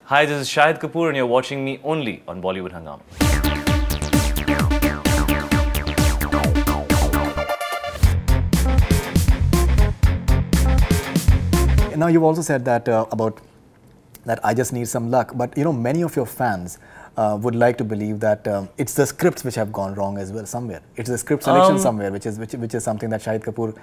Hi, this is Shahid Kapoor and you're watching me only on Bollywood Hungama. Now you've also said that about that I just need some luck, but you know many of your fans would like to believe that it's the scripts which have gone wrong as well somewhere. It's the script selection somewhere, which is something that Shahid Kapoor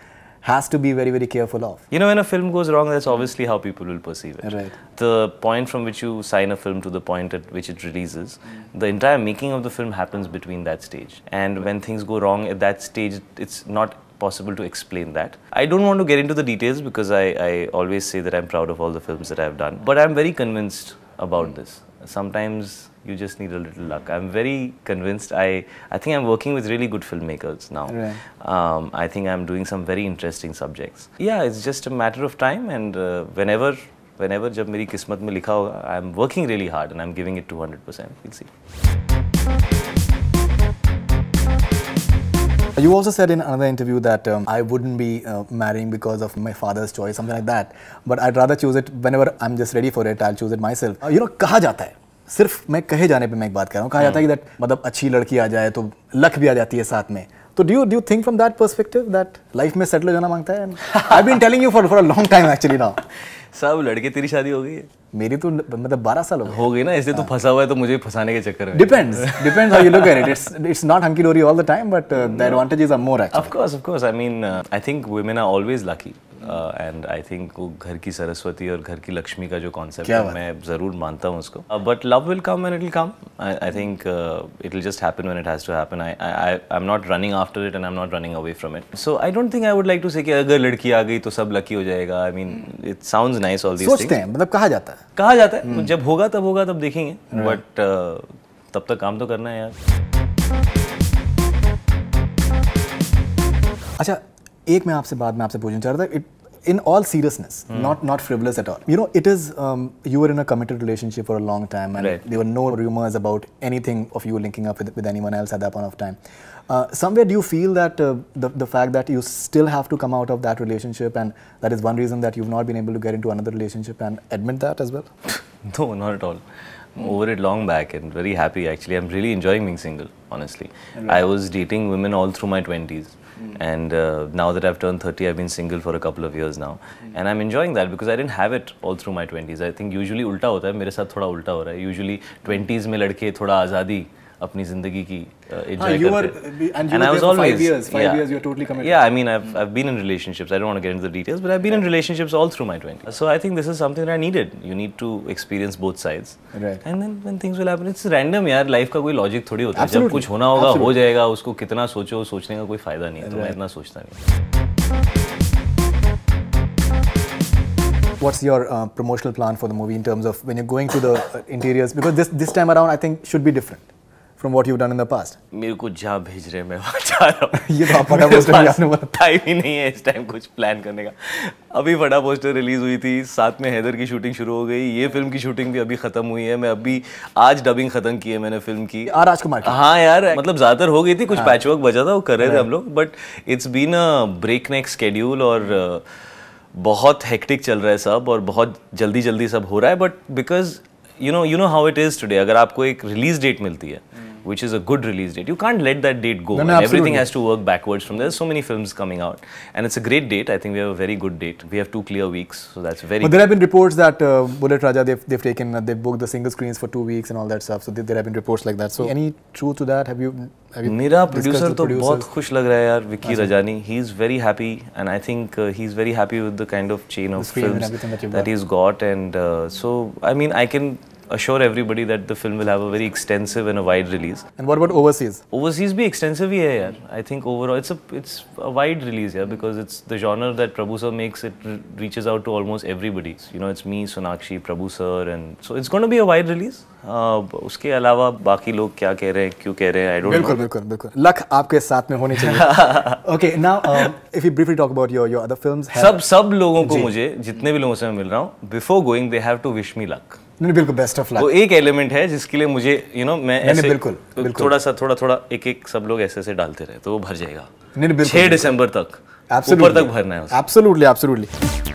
has to be very, very careful of. You know, when a film goes wrong, that's obviously how people will perceive it. Right. The point from which you sign a film to the point at which it releases, the entire making of the film happens between that stage. And when things go wrong at that stage, it's not possible to explain that. I don't want to get into the details because I always say that I'm proud of all the films that I've done. But I'm very convinced about this. Sometimes you just need a little luck. I'm very convinced. I think I'm working with really good filmmakers now. Right. I think I'm doing some very interesting subjects. Yeah, it's just a matter of time, and whenever जब मेरी किस्मत में लिखा होगा, I'm working really hard and I'm giving it 200%. We'll see. You also said in another interview that I wouldn't be marrying because of my father's choice, something like that. But I'd rather choose it whenever I'm just ready for it. I'll choose it myself. You know, कहा जाता है, सिर्फ मैं कहे जाने पे मैं एक बात कह रहा हूँ, कहा जाता है कि that मतलब अच्छी लड़की आ जाए तो लक भी आ जाती है साथ में. तो do you think from that perspective that life में settle हो जाना मांगता है? I've been telling you for a long time actually now. सब लड़के तेरी शादी हो गई है? मेरी तो मतलब 12 साल हो गई ना, इसलिए तो फंसा हुआ है तो मुझे फंसाने के चक्कर में. Depends how you look at it. It's not hunky dory all the time, but the advantages are more actually. Of course. I mean, I think women are always lucky. And I think वो घर की सरस्वती और घर की लक्ष्मी का जो concept है, मैं ज़रूर मानता हूँ उसको. But love will come when it will come. I think it will just happen when it has to happen. I'm not running after it and I'm not running away from it. So I don't think I would like to say कि अगर लड़की आ गई तो सब lucky हो जाएगा. I mean, it sounds nice all these things. सोचते हैं, मतलब कहा जाता है. जब होगा तब देखेंगे. But तब तक काम तो करना है यार. अच्छा, एक मैं आपसे पूछना चाह रहा था. In all seriousness, not frivolous at all. You know, it is you were in a committed relationship for a long time, and there were no rumors about anything of you linking up with anyone else at that point of time. Somewhere, do you feel that the fact that you still have to come out of that relationship, and that is one reason that you've not been able to get into another relationship, and admit that as well? No, not at all. I'm over it long back and very happy actually. I'm really enjoying being single, honestly. I was dating women all through my 20s. And now that I've turned 30, I've been single for a couple of years now. And I'm enjoying that because I didn't have it all through my 20s. I think usually उल्टा होता है, मेरे साथ थोड़ा उल्टा हो रहा है. Usually 20s में लड़के थोड़ा आज़ादी अपनी ज़िंदगी की enjoy करते. And I was always 5 years. You're totally committed. Yeah, I mean, I've been in relationships. I don't want to get into the details, but I've been in relationships all through my 20s. So I think this is something that I needed. You need to experience both sides. Right. And then when things will happen, it's random यार. Life का कोई logic थोड़ी होता है. जब कुछ होना होगा हो जाएगा. उसको कितना सोचो, सोचने का कोई फायदा नहीं है. तो मैं इतना सोचता नहीं. What's your promotional plan for the movie in terms of when you're going to the interiors? Because this time around, I think should be different from what you've done in the past. मेरे को जहाँ भेज रहे हैं मैं वहाँ जा रहा हूँ. ये तो आप फटा पोस्टर आपने बोला. टाइम ही नहीं है इस टाइम कुछ प्लान करने का. अभी फटा पोस्टर रिलीज हुई थी, साथ में हैदर की शूटिंग शुरू हो गई. ये फिल्म की शूटिंग भी अभी खत्म हुई है. मैं अभी आज डबिंग खत्म की है मैंने फिल्म की. राजकुमार की. हाँ यार, मतलब ज़्यादातर हो गई थी, कुछ पैचवर्क बचा था वो कर रहे थे हम लोग. But it's been a breakneck schedule और बहुत हेक्टिक चल रहा है सब और बहुत जल्दी सब हो रहा है. But because you know how it is today. अगर आपको एक रिलीज डेट मिलती है, which is a good release date, you can't let that date go. No, and everything has to work backwards from there. There's so many films coming out, and it's a great date. I think we have a very good date. We have 2 clear weeks, so that's very. But there have been reports that Bullet Raja they've booked the single screens for 2 weeks and all that stuff. So there have been reports like that. So any truth to that? Have you मेरा producer तो बहुत खुश लग रहा है यार, Vicky Rajani. He's very happy, and I think he's very happy with the kind of chain of films that he's got, and so I mean I can assure everybody that the film will have a very extensive and a wide release. And what about overseas? Overseas भी extensive ही है यार. I think overall it's a wide release, yeah, because it's the genre that Prabhu sir makes. It reaches out to almost everybody. You know, it's me, Sonakshi, Prabhu sir, and so it's going to be a wide release. उसके अलावा बाकी लोग क्या कह रहे हैं, क्यों कह रहे हैं, I don't know. बिल्कुल. Luck आपके साथ में होनी चाहिए. Okay, now if we briefly talk about your other films. सब लोगों को, मुझे जितने भी लोगों से मैं मिल रहा हूँ, before going they have to wish me luck. नहीं, बिल्कुल बेस्ट ऑफ लक. वो एक एलिमेंट है जिसके लिए मुझे मैं ऐसे बिल्कुल थोड़ा एक सब लोग ऐसे डालते रहे तो वो भर जाएगा. 6 दिसंबर तक ऊपर तक भरना है. एब्सोल्युटली.